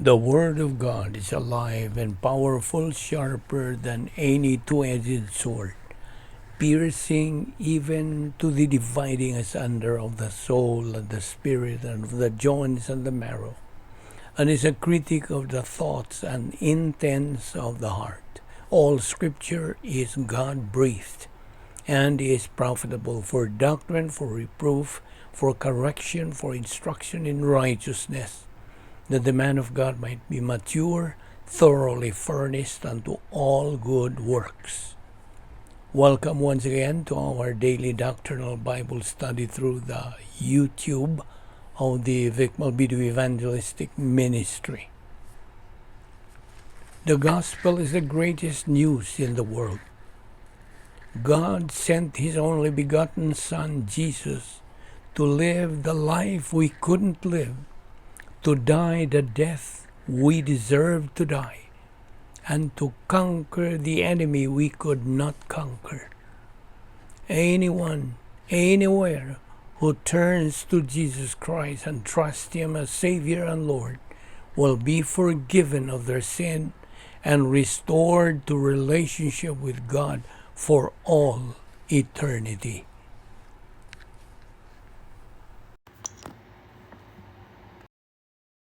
The Word of God is alive and powerful, sharper than any two-edged sword, piercing even to the dividing asunder of the soul and the spirit and of the joints and the marrow, and is a critic of the thoughts and intents of the heart. All Scripture is God-breathed and is profitable for doctrine, for reproof, for correction, for instruction in righteousness, that the man of God might be mature, thoroughly furnished unto all good works. Welcome once again to our daily doctrinal Bible study through the YouTube of the Balbido Evangelistic Ministry. The gospel is the greatest news in the world. God sent His only begotten Son, Jesus, to live the life we couldn't live, to die the death we deserved to die, and to conquer the enemy we could not conquer. Anyone, anywhere, who turns to Jesus Christ and trusts Him as Savior and Lord will be forgiven of their sin and restored to relationship with God for all eternity.